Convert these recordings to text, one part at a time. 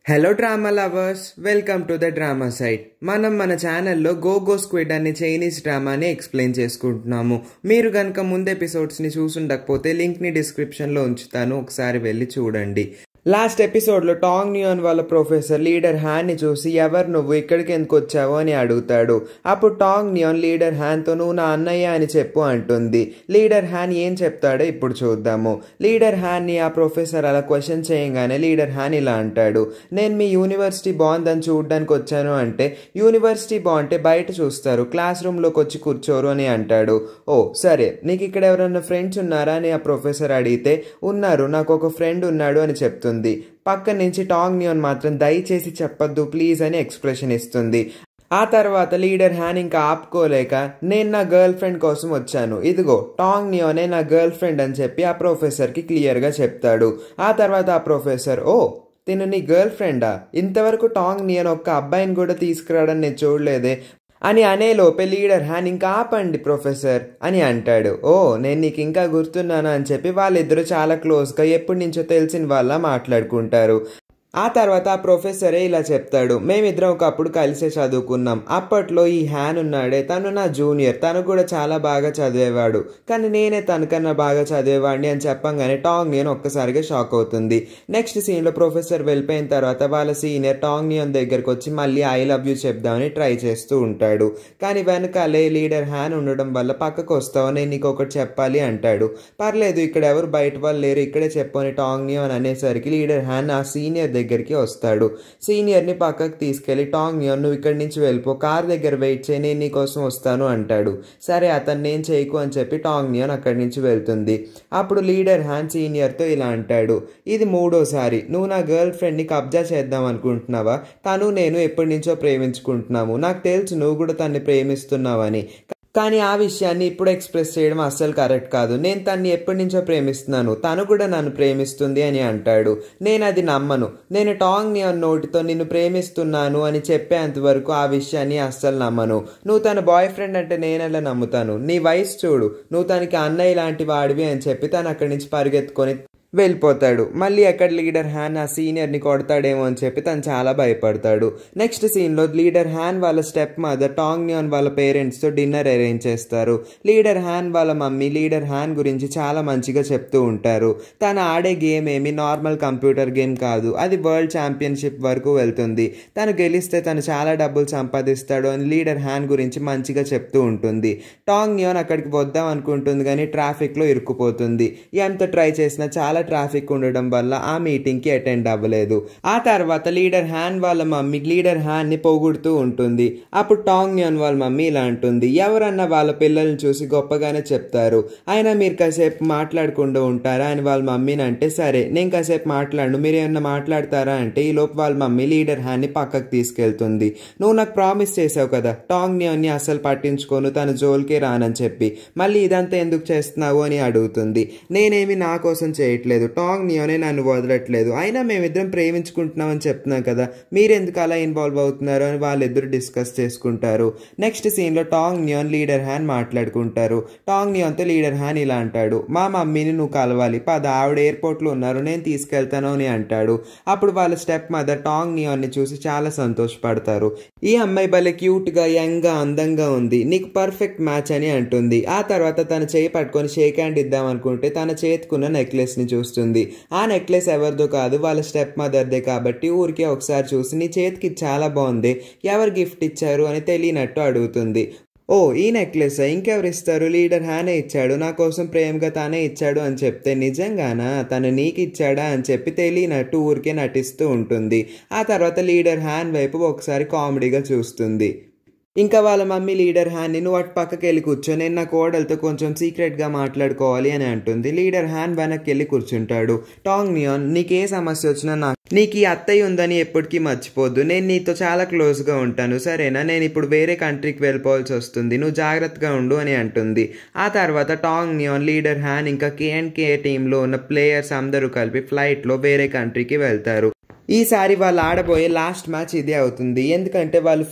Hello drama lovers, welcome to the drama site. మనం మన ఛానల్లో గో స్క్విడ్ అనే చైనీస్ డ్రామాని ఎక్స్ప్లెయిన్ చేసుకుంటున్నాము. మీరు కనుక ముందు ఎపిసోడ్స్ని చూసుండకపోతే లింక్ని డిస్క్రిప్షన్లో ఉంచుతాను, ఒకసారి వెళ్ళి చూడండి. లాస్ట్ ఎపిసోడ్లో టాంగ్ నియాన్ వాళ్ళ ప్రొఫెసర్ లీడర్ హ్యాన్ని చూసి ఎవరు నువ్వు ఇక్కడికి ఎందుకు వచ్చావు అని అడుగుతాడు. అప్పుడు టాంగ్ నియాన్ లీడర్ హ్యాన్తో నువ్వు నా అన్నయ్య అని చెప్పు అంటుంది. లీడర్ హ్యాన్ ఏం చెప్తాడో ఇప్పుడు చూద్దాము. లీడర్ హ్యాన్ని ఆ ప్రొఫెసర్ అలా క్వశ్చన్ చేయగానే లీడర్ హ్యాన్ ఇలా అంటాడు, నేను మీ యూనివర్సిటీ బాగుందని చూడడానికి వచ్చాను అంటే యూనివర్సిటీ బాగుంటే బయట చూస్తారు, క్లాస్ రూమ్లోకి వచ్చి కూర్చోరు అని అంటాడు. ఓ సరే, నీకు ఇక్కడ ఎవరైనా ఫ్రెండ్స్ ఉన్నారా అని ఆ ప్రొఫెసర్ అడిగితే ఉన్నారు, నాకు ఒక ఫ్రెండ్ ఉన్నాడు అని చెప్తుంది. పక్క నుంచి టాంగ్ నియాన్ మాత్రం దయచేసి చెప్పొద్దు ప్లీజ్ అని ఎక్స్ప్రెషన్ ఇస్తుంది. ఆ తర్వాత లీడర్ హ్యాన్ ఇంకా ఆపుకోలేక నేను నా గర్ల్ ఫ్రెండ్ కోసం వచ్చాను, ఇదిగో టాంగ్ నియానే నా గర్ల్ ఫ్రెండ్ అని చెప్పి ఆ ప్రొఫెసర్కి క్లియర్గా చెప్తాడు. ఆ తర్వాత ఆ ప్రొఫెసర్, ఓ తిను నీ గర్ల్ ఫ్రెండా, ఇంతవరకు టాంగ్ నియాన్ ఒక్క అబ్బాయిని కూడా తీసుకురావడం నేను చూడలేదే అని అనేలోపే లీడర్ హ్యాన్ ఇంకా ఆపండి ప్రొఫెసర్ అని అంటాడు. ఓ నేను నీకు ఇంకా గుర్తున్నాను అని చెప్పి వాళ్ళిద్దరూ చాలా క్లోజ్గా ఎప్పటి నుంచో తెలిసిన వాళ్ళ మాట్లాడుకుంటారు. ఆ తర్వాత ఆ ప్రొఫెసరే ఇలా చెప్తాడు, మేమిద్దరం ఒకప్పుడు కలిసే చదువుకున్నాం, అప్పట్లో ఈ హ్యాన్ ఉన్నాడే తను నా జూనియర్, తను కూడా చాలా బాగా చదివేవాడు, కానీ నేనే తనకన్నా బాగా చదివేవాడిని అని చెప్పంగానే టాంగ్ నియాన్ ఒక్కసారిగా షాక్ అవుతుంది. నెక్స్ట్ సీన్లో ప్రొఫెసర్ వెళ్ళిపోయిన తర్వాత వాళ్ళ సీనియర్ టాంగ్ నియాన్ దగ్గరకు వచ్చి మళ్ళీ ఐ లవ్ యూ చెప్దామని ట్రై చేస్తూ ఉంటాడు. కానీ వెనకాలే లీడర్ హ్యాన్ ఉండడం వల్ల పక్కకు వస్తావు, నేను నీకు ఒకటి చెప్పాలి అంటాడు. పర్లేదు ఇక్కడ ఎవరు బయట వాళ్ళు లేరు, ఇక్కడే చెప్పని టాంగ్ నియాన్ అనేసరికి లీడర్ హ్యాన్ ఆ సీనియర్ దగ్గరికి వస్తాడు. సీనియర్ని పక్కకు తీసుకెళ్లి టాంగ్ నియాన్ నువ్వు ఇక్కడి నుంచి వెళ్ళిపో, కార్ దగ్గర వెయిట్ చేయి, నేను నీకోసం వస్తాను అంటాడు. సరే అతన్ని నేను చేయకు అని చెప్పి టాంగ్ నియాన్ అక్కడి నుంచి వెళ్తుంది. అప్పుడు లీడర్ హ్యాన్ సీనియర్తో ఇలా అంటాడు, ఇది మూడోసారి నువ్వు నా గర్ల్ ఫ్రెండ్ని కబ్జా చేద్దాం అనుకుంటున్నావా, తను నేను ఎప్పటి నుంచో ప్రేమించుకుంటున్నాము, నాకు తెలుసు నువ్వు కూడా తన్ని ప్రేమిస్తున్నావని, కానీ ఆ విషయాన్ని ఇప్పుడు ఎక్స్ప్రెస్ చేయడం అస్సలు కరెక్ట్ కాదు, నేను తన్ని ఎప్పటి నుంచో ప్రేమిస్తున్నాను, తను కూడా నన్ను ప్రేమిస్తుంది అని అంటాడు. నేను అది నమ్మను, నేను టాంగ్ నియాన్ నోటితో నిన్ను ప్రేమిస్తున్నాను అని చెప్పేంత వరకు ఆ విషయాన్ని అస్సలు నమ్మను. నువ్వు తన బాయ్ ఫ్రెండ్ అంటే నేనెలా నమ్ముతాను, నీ వయసు చూడు, నువ్వు తనకి అన్నయ్య లాంటి వాడివి అని చెప్పి తను అక్కడి నుంచి పరిగెత్తుకొని వెళ్ళిపోతాడు. మళ్ళీ అక్కడ లీడర్ హ్యాన్ ఆ సీనియర్ని కొడతాడేమో అని చెప్పి తను చాలా భయపడతాడు. నెక్స్ట్ సీన్లో లీడర్ హ్యాన్ వాళ్ళ స్టెప్ మదర్ టాంగ్ నియాన్ వాళ్ళ పేరెంట్స్తో డిన్నర్ అరేంజ్ చేస్తారు. లీడర్ హ్యాన్ వాళ్ళ మమ్మీ లీడర్ హ్యాన్ గురించి చాలా మంచిగా చెప్తూ ఉంటారు. తను ఆడే గేమ్ ఏమి నార్మల్ కంప్యూటర్ గేమ్ కాదు, అది వరల్డ్ ఛాంపియన్షిప్ వరకు వెళ్తుంది, తను గెలిస్తే తను చాలా డబ్బులు సంపాదిస్తాడు అని లీడర్ హ్యాన్ గురించి మంచిగా చెప్తూ ఉంటుంది. టాంగ్ నియాన్ అక్కడికి వద్దాం అనుకుంటుంది కానీ ట్రాఫిక్లో ఇరుక్కుపోతుంది. ఎంత ట్రై చేసినా చాలా ట్రాఫిక్ ఉండడం వల్ల ఆ మీటింగ్కి అటెండ్ అవ్వలేదు. ఆ తర్వాత లీడర్ హ్యాన్ వాళ్ళ మమ్మీ లీడర్ హ్యాన్ని పొగుడుతూ ఉంటుంది. అప్పుడు టాంగ్ నియాన్ వాళ్ళ మమ్మీ ఇలా అంటుంది, ఎవరన్నా వాళ్ళ పిల్లల్ని చూసి గొప్పగానే చెప్తారు, అయినా మీరు కాసేపు మాట్లాడకుండా ఉంటారా అని వాళ్ళ మమ్మీని అంటే, సరే నేను కాసేపు మాట్లాడను, మీరు ఏమన్నా మాట్లాడతారా అంటే ఈ లోపు వాళ్ళ మమ్మీ లీడర్ హ్యాన్ని పక్కకు తీసుకెళ్తుంది. నువ్వు నాకు ప్రామిస్ చేసావు కదా టాంగ్ నియాన్ని అస్సలు పట్టించుకోను, తన జోలికే రానని చెప్పి, మళ్ళీ ఇదంతా ఎందుకు చేస్తున్నావు అని అడుగుతుంది. నేనేమి నా కోసం చేయట్లేదు, టాంగ్ నియానే నన్ను వదలట్లేదు, అయినా మేమిద్దరం ప్రేమించుకుంటున్నామని చెప్తున్నాం కదా, మీరెందుకు అలా ఇన్వాల్వ్ అవుతున్నారు అని వాళ్ళిద్దరు డిస్కస్ చేసుకుంటారు. నెక్స్ట్ సీన్లో టాంగ్ నియాన్ లీడర్ హ్యాన్ మాట్లాడుకుంటారు. టాంగ్ నియాన్తో లీడర్ హ్యాన్ ఇలా అంటాడు, మా మమ్మీని నువ్వు కలవాలి పద, ఆవిడ ఎయిర్పోర్ట్లో ఉన్నారు, నేను తీసుకెళ్తాను అని అంటాడు. అప్పుడు వాళ్ళ స్టెప్ మదర్ టాంగ్ నియాన్ని చూసి చాలా సంతోషపడతారు. ఈ అమ్మాయి భలే క్యూట్గా యంగ్గా అందంగా ఉంది, నీకు పర్ఫెక్ట్ మ్యాచ్ అని అంటుంది. ఆ తర్వాత తన చేయి పట్టుకొని షేక్ హ్యాండ్ ఇద్దాం అనుకుంటే తన చేతికున్న నెక్లెస్ని చూస్తుంది. ఆ నెక్లెస్ ఎవరిదో కాదు, వాళ్ళ స్టెప్ మదర్దే కాబట్టి ఊరికే ఒకసారి చూసి నీ చేతికి చాలా బాగుంది, ఎవరు గిఫ్ట్ ఇచ్చారు అని తెలియనట్టు అడుగుతుంది. ఓ ఈ నెక్లెస్ ఇంకెవరు ఇస్తారు, లీడర్ హ్యానే ఇచ్చాడు, నా కోసం ప్రేమగా తానే ఇచ్చాడు అని చెప్తే నిజంగానా తను నీకు ఇచ్చాడా అని చెప్పి తెలియనట్టు ఊరికే నటిస్తూ ఉంటుంది. ఆ తర్వాత లీడర్ హ్యాన్ వైపు ఒకసారి కామెడీగా చూస్తుంది. ఇంకా వాళ్ళ మమ్మీ లీడర్ హ్యాన్ని నువ్వు అటు పక్కకి వెళ్ళి కూర్చో, నేను నా కోడలతో కొంచెం సీక్రెట్గా మాట్లాడుకోవాలి అని అంటుంది. లీడర్ హ్యాన్ వెనక్కి వెళ్ళి కూర్చుంటాడు. టాంగ్ నియాన్ నీకు ఏ సమస్య వచ్చినా నీకు ఈ అత్తయ్య ఉందని ఎప్పటికీ మర్చిపోద్దు, నేను నీతో చాలా క్లోజ్గా ఉంటాను సరేనా, నేను ఇప్పుడు వేరే కంట్రీకి వెళ్ళిపోవాల్సి వస్తుంది, నువ్వు జాగ్రత్తగా ఉండు అని అంటుంది. ఆ తర్వాత టాంగ్ నియాన్ లీడర్ హ్యాన్ ఇంకా KNK టీంలో ఉన్న ప్లేయర్స్ అందరూ కలిపి ఫ్లైట్లో వేరే కంట్రీకి వెళ్తారు. ఈసారి వాళ్ళు ఆడబోయే లాస్ట్ మ్యాచ్ ఇదే అవుతుంది. ఎందుకంటే వాళ్ళు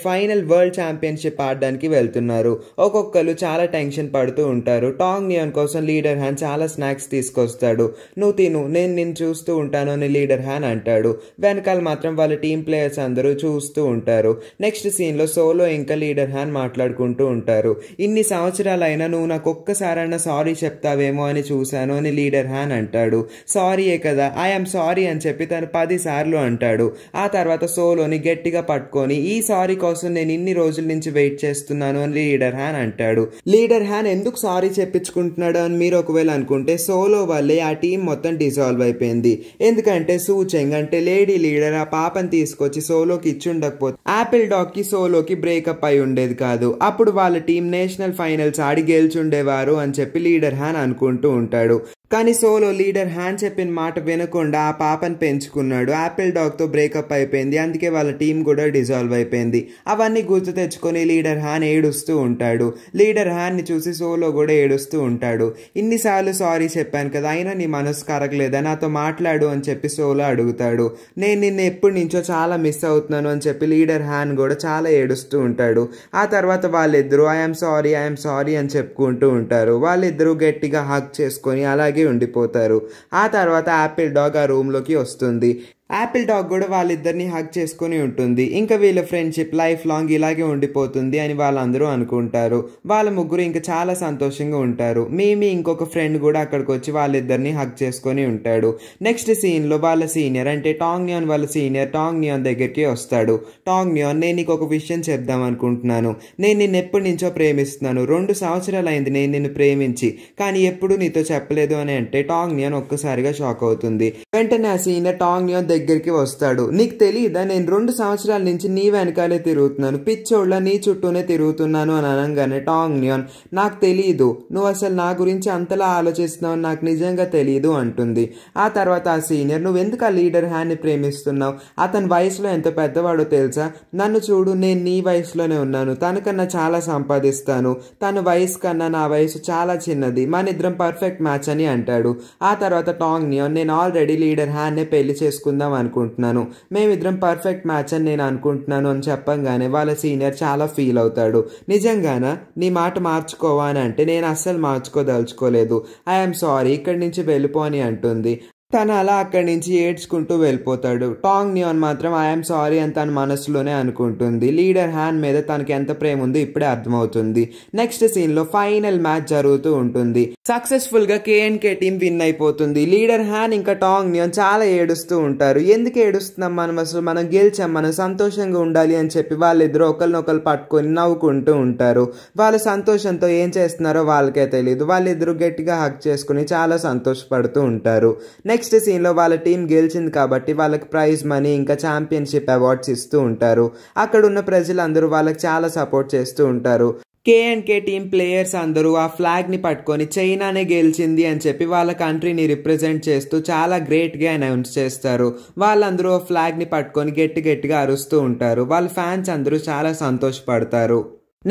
ఫైనల్ వరల్డ్ ఛాంపియన్షిప్ ఆడడానికి వెళ్తున్నారు. ఒక్కొక్కరు చాలా టెన్షన్ పడుతూ ఉంటారు. టాంగ్ నియాన్ కోసం లీడర్ హ్యాన్ చాలా స్నాక్స్ తీసుకొస్తాడు. నువ్వు తిను, నేను నిన్ను చూస్తూ ఉంటాను అని లీడర్ హ్యాన్ అంటాడు. వెనకాల మాత్రం వాళ్ళ టీం ప్లేయర్స్ అందరూ చూస్తూ ఉంటారు. నెక్స్ట్ సీన్లో సోలో ఇంకా లీడర్ హ్యాన్ మాట్లాడుకుంటూ ఉంటారు. ఇన్ని సంవత్సరాలైనా నువ్వు నాకు ఒక్కసారైనా సారీ చెప్తావేమో అని చూశాను అని లీడర్ హ్యాన్ అంటాడు. సారీయే కదా, ఐఎమ్ సారీ అని చెప్పి తను 10 సార్లు అంటాడు. ఆ తర్వాత సోలోని గట్టిగా పట్టుకొని ఈ సారీ కోసం నేను ఇన్ని రోజుల నుంచి వెయిట్ చేస్తున్నాను అని లీడర్ హ్యాన్ అంటాడు. లీడర్ హ్యాన్ ఎందుకు సారీ చెప్పించుకుంటున్నాడు అని మీరు ఒకవేళ అనుకుంటే, సోలో వల్లే ఆ టీం మొత్తం డిజాల్వ్ అయిపోయింది. ఎందుకంటే సూచెంగ్ అంటే లేడీ లీడర్ ఆ పాపని తీసుకొచ్చి సోలోకి ఇచ్చి ఉండకపోతే యాపిల్ డాగ్ కి సోలోకి బ్రేకప్ అయి ఉండేది కాదు. అప్పుడు వాళ్ళ టీం నేషనల్ ఫైనల్స్ ఆడి గెలిచుండేవారు అని చెప్పి లీడర్ హ్యాన్ అనుకుంటూ ఉంటాడు. కానీ సోలో లీడర్ హ్యాన్ చెప్పిన మాట వినకుండా ఆ పాపని పెంచుకున్నాడు. యాపిల్ డాగ్తో బ్రేకప్ అయిపోయింది, అందుకే వాళ్ళ టీం కూడా డిజాల్వ్ అయిపోయింది. అవన్నీ గుర్తు తెచ్చుకొని లీడర్ హ్యాన్ ఏడుస్తూ ఉంటాడు. లీడర్ హ్యాన్ని చూసి సోలో కూడా ఏడుస్తూ ఉంటాడు. ఇన్నిసార్లు సారీ చెప్పాను కదా, అయినా నీ మనసు కరగలేదా, నాతో మాట్లాడు అని చెప్పి సోలో అడుగుతాడు. నేను నిన్ను ఎప్పటి నుంచో చాలా మిస్ అవుతున్నాను అని చెప్పి లీడర్ హ్యాన్ కూడా చాలా ఏడుస్తూ ఉంటాడు. ఆ తర్వాత వాళ్ళిద్దరూ ఐఎమ్ సారీ అని చెప్పుకుంటూ ఉంటారు. వాళ్ళిద్దరూ గట్టిగా హగ్ చేసుకొని అలాగే ఉండిపోతారు. ఆ తర్వాత యాపిల్ డాగ్ ఆ రూమ్ లోకి వస్తుంది. యాపిల్ డాగ్ కూడా వాళ్ళిద్దరిని హగ్ చేసుకుని ఉంటుంది. ఇంకా వీళ్ళ ఫ్రెండ్షిప్ లైఫ్ లాంగ్ ఇలాగే ఉండిపోతుంది అని వాళ్ళందరూ అనుకుంటారు. వాళ్ళ ముగ్గురు ఇంకా చాలా సంతోషంగా ఉంటారు. మీమి ఇంకొక ఫ్రెండ్ కూడా అక్కడికి వచ్చి వాళ్ళిద్దరిని హగ్ చేసుకొని ఉంటాడు. నెక్స్ట్ సీన్ లో వాళ్ళ సీనియర్ అంటే టాంగ్ నియాన్ వాళ్ళ సీనియర్ టాంగ్ నియాన్ దగ్గరికి వస్తాడు. టాంగ్ నియాన్, నేను నీకు ఒక విషయం చెప్దాం అనుకుంటున్నాను. నేను నిన్ను ఎప్పటి నుంచో ప్రేమిస్తున్నాను. 2 సంవత్సరాలు అయింది నేను నిన్ను ప్రేమించి, కానీ ఎప్పుడు నీతో చెప్పలేదు అని అంటే టాంగ్ నియాన్ ఒక్కసారిగా షాక్ అవుతుంది. వెంటనే ఆ సీనియర్ టాంగ్ నియాన్ దగ్గరికి వస్తాడు. నీకు తెలియదా, నేను 2 సంవత్సరాల నుంచి నీ వెనకాలే తిరుగుతున్నాను, పిచ్చోళ్ళ నీ చుట్టూనే తిరుగుతున్నాను అని అనగానే టాంగ్ నియాన్, నాకు తెలియదు, నువ్వు అసలు నా గురించి అంతలా ఆలోచిస్తున్నావు, నాకు నిజంగా తెలియదు అంటుంది. ఆ తర్వాత ఆ సీనియర్, నువ్వు ఎందుకు ఆ లీడర్ హ్యాన్ని ప్రేమిస్తున్నావు, అతని వయసులో ఎంత పెద్దవాడో తెలుసా, నన్ను చూడు, నేను నీ వయసులోనే ఉన్నాను, తనకన్నా చాలా సంపాదిస్తాను, తన వయసు కన్నా నా వయసు చాలా చిన్నది, మన ఇద్దరం పర్ఫెక్ట్ మ్యాచ్ అని అంటాడు. ఆ తర్వాత టాంగ్ నియాన్, నేను ఆల్రెడీ లీడర్ హ్యాన్నే పెళ్లి చేసుకుందాం అనుకుంటున్నాను, మేమిద్దరం పర్ఫెక్ట్ మ్యాచ్ అని నేను అనుకుంటున్నాను అని చెప్పంగానే వాళ్ళ సీనియర్ చాలా ఫీల్ అవుతాడు. నిజంగానా, నీ మాట మార్చుకోవా అని అంటే, నేను అస్సలు మార్చుకోదలుచుకోలేదు, ఐఎమ్ సారీ, ఇక్కడి నుంచి వెళ్ళిపో అని అంటుంది. తను అలా అక్కడి నుంచి ఏడ్చుకుంటూ వెళ్ళిపోతాడు. టాంగ్ నియాన్ మాత్రం ఐఎమ్ సారీ అని తన మనసులోనే అనుకుంటుంది. లీడర్ హ్యాన్ మీద తనకి ఎంత ప్రేమ ఉందో ఇప్పుడే అర్థమవుతుంది. నెక్స్ట్ సీన్ లో ఫైనల్ మ్యాచ్ జరుగుతూ ఉంటుంది. సక్సెస్ఫుల్ గా KNK టీం విన్ అయిపోతుంది. లీడర్ హ్యాన్ ఇంకా టాంగ్ నియాన్ చాలా ఏడుస్తూ ఉంటారు. ఎందుకు ఏడుస్తున్నాం, మనం అసలు మనం గెలిచాం, మనం సంతోషంగా ఉండాలి అని చెప్పి వాళ్ళిద్దరూ ఒకరినొకరు పట్టుకొని నవ్వుకుంటూ ఉంటారు. వాళ్ళ సంతోషంతో ఏం చేస్తున్నారో వాళ్ళకే తెలియదు. వాళ్ళిద్దరూ గట్టిగా హగ్ చేసుకుని చాలా సంతోషపడుతూ ఉంటారు. నెక్స్ట్ సీన్ లో వాళ్ళ టీం గెలిచింది కాబట్టి వాళ్ళకి ప్రైజ్ మనీ ఇంకా ఛాంపియన్షిప్ అవార్డ్స్ ఇస్తూ ఉంటారు. అక్కడ ఉన్న ప్రజలందరూ వాళ్ళకి చాలా సపోర్ట్ చేస్తూ ఉంటారు. KNK టీం ప్లేయర్స్ అందరూ ఆ ఫ్లాగ్ ని పట్టుకొని చైనానే గెలిచింది అని చెప్పి వాళ్ళ కంట్రీని రిప్రజెంట్ చేస్తూ చాలా గ్రేట్ గా అనౌన్స్ చేస్తారు. వాళ్ళందరూ ఆ ఫ్లాగ్ ని పట్టుకొని గట్టిగా అరుస్తూ ఉంటారు. వాళ్ళ ఫ్యాన్స్ అందరూ చాలా సంతోషపడతారు.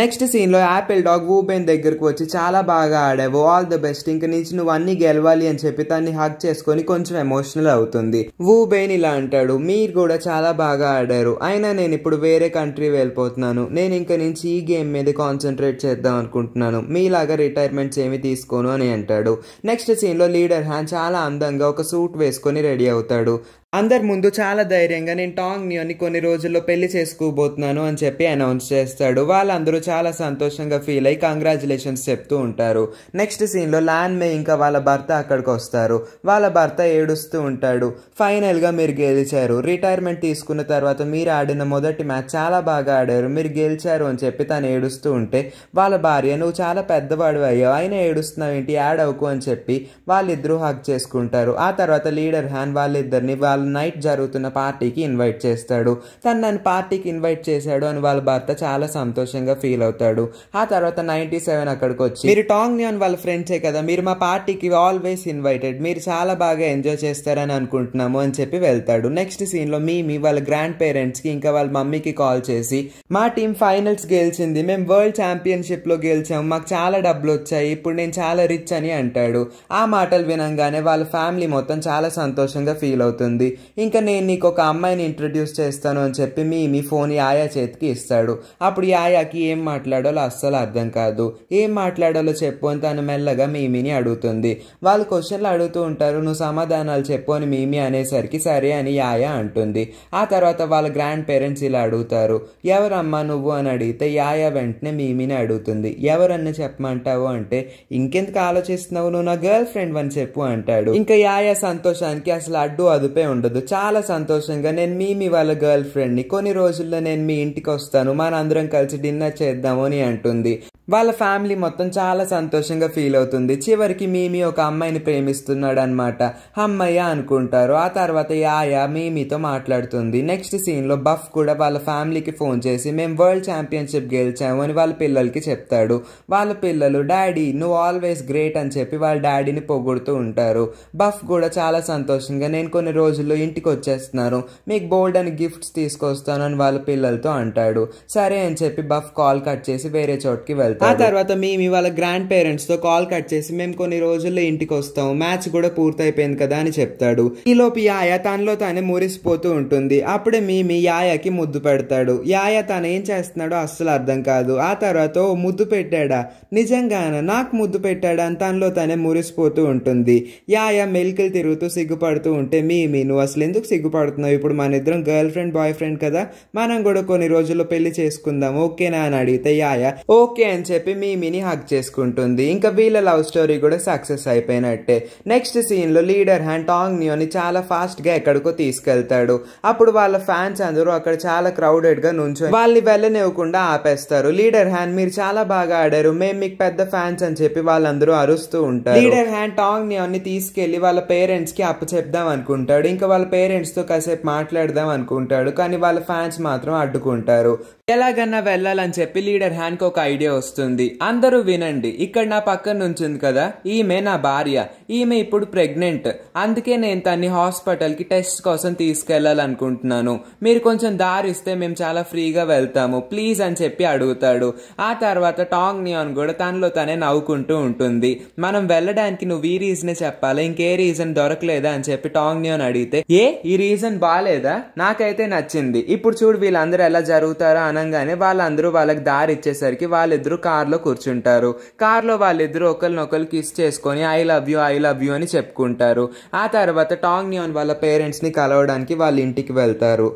నెక్స్ట్ సీన్ లో యాపిల్ డాగ్ వూబెన్ దగ్గరకు వచ్చి, చాలా బాగా ఆడావు, ఆల్ ద బెస్ట్, ఇంక నుంచి నువ్వు అన్ని గెలవాలి అని చెప్పి తన్ని హగ్ చేసుకొని కొంచెం ఎమోషనల్ అవుతుంది. వూబెన్ ఇలా అంటాడు, మీరు కూడా చాలా బాగా ఆడారు, అయినా నేను ఇప్పుడు వేరే కంట్రీ వెళ్ళిపోతున్నాను, నేను ఇంక నుంచి ఈ గేమ్ మీద కాన్సన్ట్రేట్ చేద్దాం అనుకుంటున్నాను, మీలాగా రిటైర్మెంట్స్ ఏమి తీసుకోను అని అంటాడు. నెక్స్ట్ సీన్ లో లీడర్ హ్యాన్ చాలా అందంగా ఒక సూట్ వేసుకొని రెడీ అవుతాడు. అందరి ముందు చాలా ధైర్యంగా నేను టాంగ్ నియాన్ని కొన్ని రోజుల్లో పెళ్లి చేసుకోబోతున్నాను అని చెప్పి అనౌన్స్ చేస్తాడు. వాళ్ళందరూ చాలా సంతోషంగా ఫీల్ అయ్యి కంగ్రాచులేషన్స్ చెప్తూ ఉంటారు. నెక్స్ట్ సీన్ లో లాన్ మే ఇంకా వాళ్ళ భర్త అక్కడికి వస్తారు. వాళ్ళ భర్త ఏడుస్తూ ఉంటాడు. ఫైనల్ గా మీరు గెలిచారు, రిటైర్మెంట్ తీసుకున్న తర్వాత మీరు ఆడిన మొదటి మ్యాచ్ చాలా బాగా ఆడారు, మీరు గెలిచారు అని చెప్పి తను ఏడుస్తూ ఉంటే వాళ్ళ భార్య, నువ్వు చాలా పెద్దవాడు అయ్యావు, అయినా ఏడుస్తున్నావు ఏంటి, యాడ్ అవ్వకు అని చెప్పి వాళ్ళిద్దరూ హగ్ చేసుకుంటారు. ఆ తర్వాత లీడర్ హ్యాన్ వాళ్ళిద్దరిని వాళ్ళ నైట్ జరుగుతున్న పార్టీకి ఇన్వైట్ చేస్తాడు. తను నన్ను పార్టీకి ఇన్వైట్ చేశాడు అని వాళ్ళ భర్త చాలా సంతోషంగా ఫీల్ అవుతాడు. ఆ తర్వాత 97 అక్కడికి వచ్చి, మీరు టాంగ్ నియాన్ వాళ్ళ ఫ్రెండ్సే కదా, మీరు మా పార్టీకి ఆల్వేస్ ఇన్వైటెడ్, మీరు చాలా బాగా ఎంజాయ్ చేస్తారని అనుకుంటున్నాము అని చెప్పి వెళ్తాడు. నెక్స్ట్ సీన్ లో మీమి వాళ్ళ గ్రాండ్ పేరెంట్స్ కి ఇంకా వాళ్ళ మమ్మీకి కాల్ చేసి, మా టీం ఫైనల్స్ గెలిచింది, మేము వరల్డ్ ఛాంపియన్షిప్ లో గెలిచాము, మాకు చాలా డబ్బులు వచ్చాయి, ఇప్పుడు నేను చాలా రిచ్ అని అంటాడు. ఆ మాటలు వినంగానే వాళ్ళ ఫ్యామిలీ మొత్తం చాలా సంతోషంగా ఫీల్ అవుతుంది. ఇంకా నేను నీకు ఒక అమ్మాయిని ఇంట్రడ్యూస్ చేస్తాను అని చెప్పి మీ ఫోన్ యాయా చేతికి ఇస్తాడు. అప్పుడు యాయాకి ఏం మాట్లాడాలో అస్సలు అర్థం కాదు. ఏం మాట్లాడాలో చెప్పు అని తను మెల్లగా మీమిని అడుగుతుంది. వాళ్ళు క్వశ్చన్లు అడుగుతూ ఉంటారు, నువ్వు సమాధానాలు చెప్పు అని మీమి అనేసరికి సరే అని యాయా అంటుంది. ఆ తర్వాత వాళ్ళ గ్రాండ్ పేరెంట్స్ ఇలా అడుగుతారు, ఎవరమ్మా నువ్వు అని అడిగితే యాయా వెంటనే మీమిని అడుగుతుంది, ఎవరన్నా చెప్పమంటావు అంటే ఇంకెందుకు ఆలోచిస్తున్నావు, నువ్వు నా గర్ల్ ఫ్రెండ్ అని చెప్పు అంటాడు. ఇంకా యాయా సంతోషానికి అసలు అడ్డు అదుపే ఉండదు. చాలా సంతోషంగా నేను మీమి వాళ్ళ గర్ల్ ఫ్రెండ్ ని, కొన్ని రోజుల్లో నేను మీ ఇంటికి వస్తాను, మన అందరం కలిసి డిన్నర్ చేద్దాము అని అంటుంది. వాళ్ళ ఫ్యామిలీ మొత్తం చాలా సంతోషంగా ఫీల్ అవుతుంది. చివరికి మీమి ఒక అమ్మాయిని ప్రేమిస్తున్నాడు అనమాట. అమ్మయ్య అనుకుంటారు. ఆ తర్వాత యాయా మీమితో మాట్లాడుతుంది. నెక్స్ట్ సీన్ లో బఫ్ కూడా వాళ్ళ ఫ్యామిలీకి ఫోన్ చేసి మేము వరల్డ్ ఛాంపియన్షిప్ గెలిచాము అని వాళ్ళ పిల్లలకి చెప్తాడు. వాళ్ళ పిల్లలు డాడీ నువ్వు ఆల్వేస్ గ్రేట్ అని చెప్పి వాళ్ళ డాడీని పొగుడుతూ ఉంటారు. బఫ్ కూడా చాలా సంతోషంగా నేను కొన్ని రోజుల్లో ఇంటికి వచ్చేస్తున్నాను, మీకు బోల్డ్ అని గిఫ్ట్స్ తీసుకొస్తాను అని వాళ్ళ పిల్లలతో అంటాడు. సరే అని చెప్పి బఫ్ కాల్ కట్ చేసి వేరే చోటుకి వెళ్తాడు. ఆ తర్వాత మీమి వాళ్ళ గ్రాండ్ పేరెంట్స్ తో కాల్ కట్ చేసి మేము కొన్ని రోజుల్లో ఇంటికి వస్తాం, మ్యాచ్ కూడా పూర్తయిపోయింది కదా అని చెప్తాడు. ఈలోపు యాయా తనలో తానే మురిసిపోతూ ఉంటుంది. అప్పుడే మీమి యాయాకి ముద్దు పెడతాడు. యాయా తను ఏం చేస్తున్నాడో అస్సలు అర్థం కాదు. ఆ తర్వాత ఓ ముద్దు పెట్టాడా, నిజంగానా నాకు ముద్దు పెట్టాడా అని తనలో తానే మురిసిపోతూ ఉంటుంది. యాయా మెలికలు తిరుగుతూ సిగ్గుపడుతూ ఉంటే మీమి నువ్వు అసలు ఎందుకు సిగ్గుపడుతున్నావు, ఇప్పుడు మన ఇద్దరం గర్ల్ ఫ్రెండ్ బాయ్ ఫ్రెండ్ కదా, మనం కూడా కొన్ని రోజుల్లో పెళ్లి చేసుకుందాం ఓకేనా అని అడిగితే యాయా ఓకే అని చెప్పి మీమిని హగ్ చేసుకుంటుంది. ఇంకా వీళ్ళ లవ్ స్టోరీ కూడా సక్సెస్ అయిపోయినట్టే. నెక్స్ట్ సీన్ లో లీడర్ హ్యాండ్ టాంగ్ నియోని చాలా ఫాస్ట్ గా ఎక్కడికో తీసుకెళ్తాడు. అప్పుడు వాళ్ళ ఫ్యాన్స్ అందరూ అక్కడ చాలా క్రౌడెడ్ గా నుంచొని వాళ్ళని వెళ్ళనివ్వకుండా ఆపేస్తారు. లీడర్ హ్యాండ్ మీరు చాలా బాగా ఆడారు, మేము మీకు పెద్ద ఫ్యాన్స్ అని చెప్పి వాళ్ళందరూ అరుస్తూ ఉంటారు. లీడర్ హ్యాండ్ టాంగ్ నియోని తీసుకెళ్లి వాళ్ళ పేరెంట్స్ కి అప్పు చెప్దాం అనుకుంటాడు. ఇంకా వాళ్ళ పేరెంట్స్ తో కాసేపు మాట్లాడదాం అనుకుంటాడు. కానీ వాళ్ళ ఫ్యాన్స్ మాత్రం అడ్డుకుంటారు. ఎలాగన్నా వెళ్ళాలని చెప్పి లీడర్ హ్యాండ్ కి ఒక ఐడియా వస్తుంది. అందరూ వినండి, ఇక్కడ నా పక్కన నుంచింది కదా ఈమె నా భార్య, ఈమె ఇప్పుడు ప్రెగ్నెంట్, అందుకే నేను తన్ని హాస్పిటల్ కి టెస్ట్ కోసం తీసుకెళ్లాలనుకుంటున్నాను, మీరు కొంచెం దారిస్తే మేము చాలా ఫ్రీగా వెళ్తాము ప్లీజ్ అని చెప్పి అడుగుతాడు. ఆ తర్వాత టాంగ్ నియాన్ కూడా తనలో తనే నవ్వుకుంటూ ఉంటుంది. మనం వెళ్ళడానికి నువ్వు ఈ రీజనే చెప్పాలి, ఇంకే రీజన్ దొరకలేదా అని చెప్పి టాంగ్ నియాన్ అడిగితే ఈ రీజన్ బాలేదా, నాకైతే నచ్చింది, ఇప్పుడు చూడు వీళ్ళందరూ ఎలా జరుగుతారా అనగానే వాళ్ళందరూ వాళ్ళకి దారి ఇచ్చేసరికి వాళ్ళిద్దరూ కార్లో కూర్చుంటారు. కార్లో వాళ్ళిద్దరూ ఒకరినొకరు కిస్ చేసుకొని ఐ లవ్ యూ అని చెప్పుకుంటారు. ఆ తర్వాత టాంగ్ నియాన్ వాళ్ళ పేరెంట్స్ ని కలవడానికి వాళ్ళ ఇంటికి వెళ్తారు.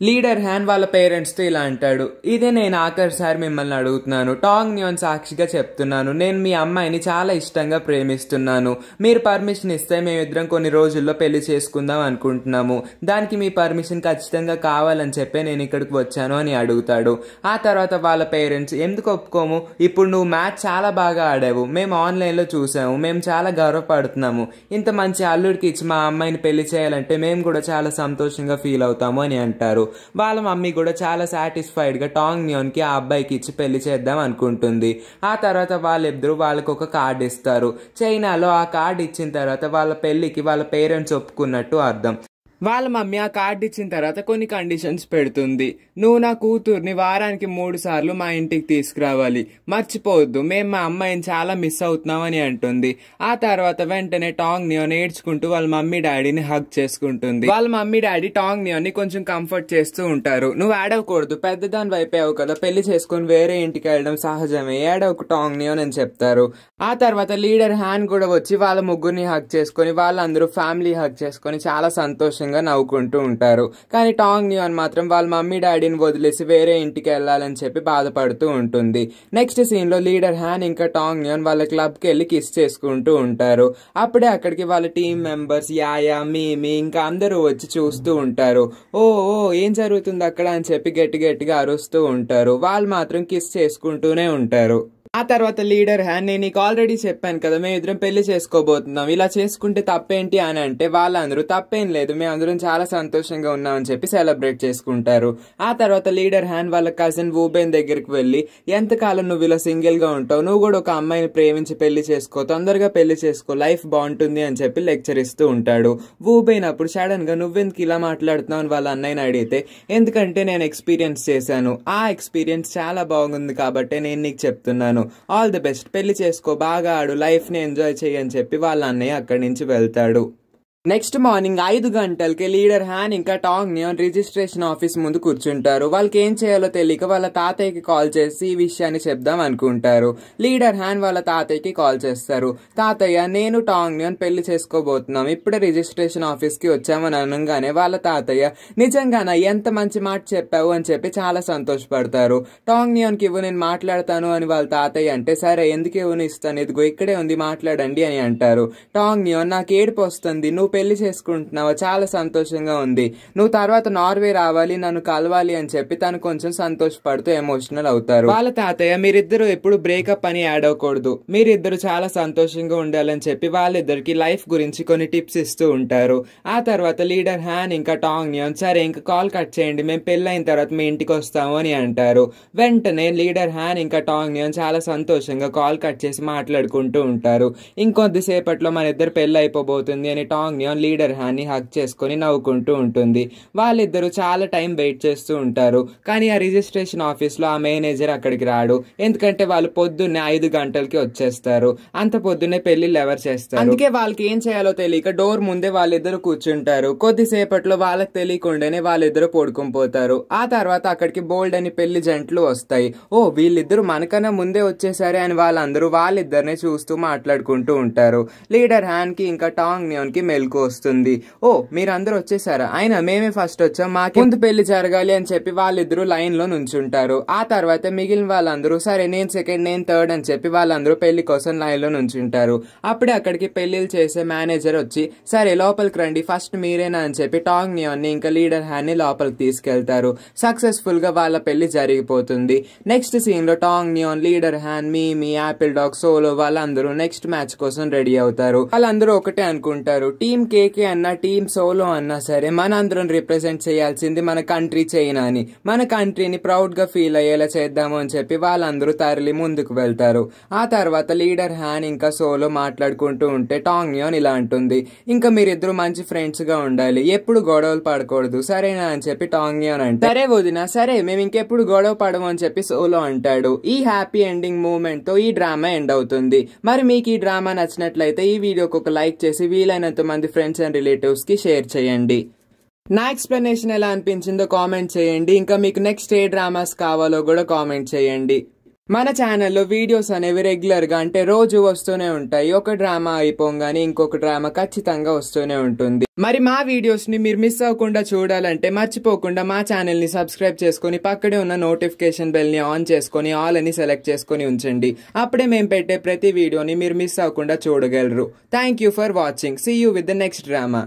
లీడర్ హ్యాన్ వాళ్ళ పేరెంట్స్తో ఇలా అంటాడు, ఇదే నేను ఆఖరిసారి మిమ్మల్ని అడుగుతున్నాను, టాంగ్ నియాన్ సాక్షిగా చెప్తున్నాను, నేను మీ అమ్మాయిని చాలా ఇష్టంగా ప్రేమిస్తున్నాను, మీరు పర్మిషన్ ఇస్తే మేమిద్దరం కొన్ని రోజుల్లో పెళ్లి చేసుకుందాం అనుకుంటున్నాము, దానికి మీ పర్మిషన్ ఖచ్చితంగా కావాలని చెప్పి నేను ఇక్కడికి వచ్చాను అని అడుగుతాడు. ఆ తర్వాత వాళ్ళ పేరెంట్స్ ఎందుకు ఒప్పుకోము, ఇప్పుడు నువ్వు మ్యాచ్ చాలా బాగా ఆడావు, మేము ఆన్లైన్లో చూసాము, మేము చాలా గర్వపడుతున్నాము, ఇంత మంచి అల్లుడికి ఇచ్చి మా అమ్మాయిని పెళ్లి చేయాలంటే మేము కూడా చాలా సంతోషంగా ఫీల్ అవుతాము అని అంటారు. వాళ్ళ మమ్మీ కూడా చాలా సాటిస్ఫైడ్ గా టాంగ్ నియాన్ కి ఆ అబ్బాయికి ఇచ్చి పెళ్లి చేద్దాం అనుకుంటుంది. ఆ తర్వాత వాళ్ళిద్దరూ వాళ్ళకి ఒక కార్డు ఇస్తారు. చైనాలో ఆ కార్డు ఇచ్చిన తర్వాత వాళ్ళ పెళ్లికి వాళ్ళ పేరెంట్స్ ఒప్పుకున్నట్టు అర్థం. వాళ్ళ మమ్మీ ఆ కార్డు ఇచ్చిన తర్వాత కొన్ని కండిషన్స్ పెడుతుంది. నువ్వు నా కూతుర్ని వారానికి 3 సార్లు మా ఇంటికి తీసుకురావాలి, మర్చిపోవద్దు, మేము మా అమ్మాయిని చాలా మిస్ అవుతున్నాం అని అంటుంది. ఆ తర్వాత వెంటనే టాంగ్ నియాన్ ఏడ్చుకుంటూ వాళ్ళ మమ్మీ డాడీని హగ్ చేసుకుంటుంది. వాళ్ళ మమ్మీ డాడీ టాంగ్ నియాన్ ని కొంచెం కంఫర్ట్ చేస్తూ ఉంటారు. నువ్వు ఏడవకూడదు, పెద్దదాని వైపోయావు కదా, పెళ్లి చేసుకుని వేరే ఇంటికి వెళ్ళడం సహజమే, ఏడవకు టాంగ్ నియాన్ అని చెప్తారు. ఆ తర్వాత లీడర్ హ్యాన్ కూడా వచ్చి వాళ్ళ ముగ్గురిని హగ్ చేసుకుని వాళ్ళందరూ ఫ్యామిలీ హగ్ చేసుకుని చాలా సంతోషంగా నవ్వుకుంటూ ఉంటారు. కానీ టాంగ్ నియాన్ మాత్రం వాళ్ళ మమ్మీ డాడీని వదిలేసి వేరే ఇంటికి వెళ్ళాలని చెప్పి బాధపడుతూ ఉంటుంది. నెక్స్ట్ సీన్ లో లీడర్ హ్యాన్ ఇంకా టాంగ్ నియాన్ వాళ్ళ క్లబ్ కి వెళ్ళి కిస్ చేసుకుంటూ ఉంటారు. అప్పుడే అక్కడికి వాళ్ళ టీం మెంబర్స్ యాయా మీమి ఇంకా అందరూ వచ్చి చూస్తూ ఉంటారు. ఓ ఏం జరుగుతుంది అక్కడ అని చెప్పి గట్టిగా అరుస్తూ ఉంటారు. వాళ్ళు మాత్రం కిస్ చేసుకుంటూనే ఉంటారు. ఆ తర్వాత లీడర్ హ్యాన్ నేను నీకు ఆల్రెడీ చెప్పాను కదా మేము ఇద్దరం పెళ్లి చేసుకోబోతున్నాం, ఇలా చేసుకుంటే తప్పేంటి అని అంటే వాళ్ళందరూ తప్పేం లేదు, మేమందరం చాలా సంతోషంగా ఉన్నామని చెప్పి సెలబ్రేట్ చేసుకుంటారు. ఆ తర్వాత లీడర్ హ్యాన్ వాళ్ళ కజిన్ వూబెన్ దగ్గరికి వెళ్ళి ఎంతకాలం నువ్వు ఇలా సింగిల్ గా ఉంటావు, నువ్వు కూడా ఒక అమ్మాయిని ప్రేమించి పెళ్లి చేసుకో, తొందరగా పెళ్లి చేసుకో, లైఫ్ బాగుంటుంది అని చెప్పి లెక్చర్ ఇస్తూ ఉంటాడు. వూబెన్ అప్పుడు సడన్ గా నువ్వెందుకు ఇలా మాట్లాడుతున్నావు అని వాళ్ళ అన్నయ్యని అడిగితే ఎందుకంటే నేను ఎక్స్పీరియన్స్ చేశాను, ఆ ఎక్స్పీరియన్స్ చాలా బాగుంది కాబట్టి నేను నీకు చెప్తున్నాను, ఆల్ ది బెస్ట్, పెళ్లి చేసుకో, బాగా ఆడు, లైఫ్ ని ఎంజాయ్ చేయని చెప్పి వాళ్ళ అన్నయ్య అక్కడి నుంచి వెళ్తాడు. నెక్స్ట్ మార్నింగ్ 5 గంటలకి లీడర్ హ్యాన్ ఇంకా టాంగ్ నియాన్ రిజిస్ట్రేషన్ ఆఫీస్ ముందు కూర్చుంటారు. వాళ్ళకి ఏం చేయాలో తెలియక వాళ్ళ తాతయ్యకి కాల్ చేసి ఈ విషయాన్ని చెప్దాం అనుకుంటారు. లీడర్ హ్యాన్ వాళ్ళ తాతయ్యకి కాల్ చేస్తారు. తాతయ్య, నేను టాంగ్ నియాన్ పెళ్లి చేసుకోబోతున్నాం, ఇప్పుడే రిజిస్ట్రేషన్ ఆఫీస్ కి వచ్చామని అనగానే వాళ్ళ తాతయ్య నిజంగానా, ఎంత మంచి మాట చెప్పావు అని చెప్పి చాలా సంతోషపడతారు. టాంగ్ నియాన్ కి ఇవ్వు, నేను మాట్లాడతాను అని వాళ్ళ తాతయ్య అంటే, సరే ఎందుకు ఇవ్వను, ఇస్తాను, ఇదిగో ఇక్కడే ఉంది, మాట్లాడండి అని అంటారు. టాంగ్ నియాన్, నాకు ఏడుపు వస్తుంది, నువ్వు పెళ్లి చేసుకుంటున్నావా, చాలా సంతోషంగా ఉంది, నువ్వు తర్వాత నార్వే రావాలి, నన్ను కలవాలి అని చెప్పి తను కొంచెం సంతోషపడుతూ ఎమోషనల్ అవుతారు. వాళ్ళ తాతయ్య, మీరిద్దరు ఎప్పుడు బ్రేకప్ అని యాడ్ అవ్వకూడదు, మీరిద్దరు చాలా సంతోషంగా ఉండాలని చెప్పి వాళ్ళిద్దరికి లైఫ్ గురించి కొన్ని టిప్స్ ఇస్తూ ఉంటారు. ఆ తర్వాత లీడర్ హ్యాన్ ఇంకా టాంగ్ నియాన్, సరే ఇంకా కాల్ కట్ చేయండి, మేము పెళ్ళైన తర్వాత మీ ఇంటికి వస్తాము అని అంటారు. వెంటనే లీడర్ హ్యాన్ ఇంకా టాంగ్ నియాన్ చాలా సంతోషంగా కాల్ కట్ చేసి మాట్లాడుకుంటూ ఉంటారు. ఇంకొద్దిసేపట్లో మన ఇద్దరు పెళ్ళి అయిపోబోతుంది అని టాంగ్ లీడర్ హ్యాన్ ని హక్ చేసుకుని నవ్వుకుంటూ ఉంటుంది. వాళ్ళిద్దరూ చాలా టైం వెయిట్ చేస్తూ ఉంటారు. కానీ ఆ రిజిస్ట్రేషన్ ఆఫీస్ లో ఆ మేనేజర్ అక్కడికి రాడు, ఎందుకంటే వాళ్ళు పొద్దున్నే 5 గంటలకి వచ్చేస్తారు. అంత పొద్దున్నే పెళ్లిళ్ళు ఎవరు చేస్తారు, అందుకే వాళ్ళకి ఏం చేయాలో తెలియక డోర్ ముందే వాళ్ళిద్దరు కూర్చుంటారు. కొద్దిసేపట్లో వాళ్ళకి తెలియకుండానే వాళ్ళిద్దరు పడుకునిపోతారు. ఆ తర్వాత అక్కడికి బోల్డ్ అని పెళ్లి జంటలు వస్తాయి. ఓ, వీళ్ళిద్దరు మనకన్నా ముందే వచ్చేసారే అని వాళ్ళందరూ వాళ్ళిద్దరినే చూస్తూ మాట్లాడుకుంటూ ఉంటారు. లీడర్ హ్యాన్ కి ఇంకా టాంగ్ నియాన్ కి మెలకు వస్తుంది. ఓ, మీరందరూ వచ్చేసారా, అయినా మేమే ఫస్ట్ వచ్చాం, మాకు ముందు పెళ్లి జరగాలి అని చెప్పి వాళ్ళిద్దరూ లైన్ లో నుంచుంటారు. ఆ తర్వాత మిగిలిన వాళ్ళందరూ, సరే నేను సెకండ్, నేను థర్డ్ అని చెప్పి వాళ్ళందరూ పెళ్లి కోసం లైన్ లో నుంచుంటారు. అప్పుడే అక్కడికి పెళ్లిళ్ళు చేసే మేనేజర్ వచ్చి, సరే లోపలికి రండి, ఫస్ట్ మీరేనా అని చెప్పి టాంగ్ నియాన్ ని ఇంకా లీడర్ హ్యాన్ ని లోపలికి తీసుకెళ్తారు. సక్సెస్ఫుల్ గా వాళ్ళ పెళ్లి జరిగిపోతుంది. నెక్స్ట్ సీన్ లో టాంగ్ నియాన్, లీడర్ హ్యాన్, మీ యాపిల్ డాగ్, సోలో వాళ్ళందరూ నెక్స్ట్ మ్యాచ్ కోసం రెడీ అవుతారు. వాళ్ళందరూ ఒకటే అనుకుంటారు, టీమ్ కేకే అన్నా టీమ్ సోలో అన్నా సరే మనందరం రిప్రజెంట్ చేయాల్సింది మన కంట్రీ చైనా అని, మన కంట్రీని ప్రౌడ్ గా ఫీల్ అయ్యేలా చేద్దాము అని చెప్పి వాళ్ళందరూ తరలి ముందుకు వెళ్తారు. ఆ తర్వాత లీడర్ హ్యాన్ ఇంకా సోలో మాట్లాడుకుంటూ ఉంటే టాంగ్ నియాన్ ఇలా అంటుంది, ఇంకా మీరిద్దరు మంచి ఫ్రెండ్స్ గా ఉండాలి, ఎప్పుడు గొడవలు పడకూడదు, సరేనా అని చెప్పి టాంగ్ నియాన్ అంటే, సరే వదినా, సరే మేము ఇంకెప్పుడు గొడవ పడము అని చెప్పి సోలో అంటాడు. ఈ హ్యాపీ ఎండింగ్ మూమెంట్ తో ఈ డ్రామా ఎండ్ అవుతుంది. మరి మీకు ఈ డ్రామా నచ్చినట్లయితే ఈ వీడియోకి ఒక లైక్ చేసి వీలైనంత మంది ఫ్రెండ్స్ అండ్ రిలేటివ్స్ కి షేర్ చేయండి. నా ఎక్స్ప్లెనేషన్ ఎలా అనిపించిందో కామెంట్ చేయండి. ఇంకా మీకు నెక్స్ట్ ఏ డ్రామాస్ కావాలో కూడా కామెంట్ చేయండి. మన ఛానల్లో వీడియోస్ అనేవి రెగ్యులర్ గా, అంటే రోజు వస్తూనే ఉంటాయి. ఒక డ్రామా అయిపోగానే ఇంకొక డ్రామా ఖచ్చితంగా వస్తూనే ఉంటుంది. మరి మా వీడియోస్ ని మీరు మిస్ అవ్వకుండా చూడాలంటే మర్చిపోకుండా మా ఛానల్ ని సబ్స్క్రైబ్ చేసుకుని పక్కనే ఉన్న నోటిఫికేషన్ బెల్ ని ఆన్ చేసుకుని ఆల్ అని సెలెక్ట్ చేసుకుని ఉంచండి. అప్పుడే మేము పెట్టే ప్రతి వీడియోని మీరు మిస్ అవ్వకుండా చూడగలరు. Thank you for watching. See you with the next drama.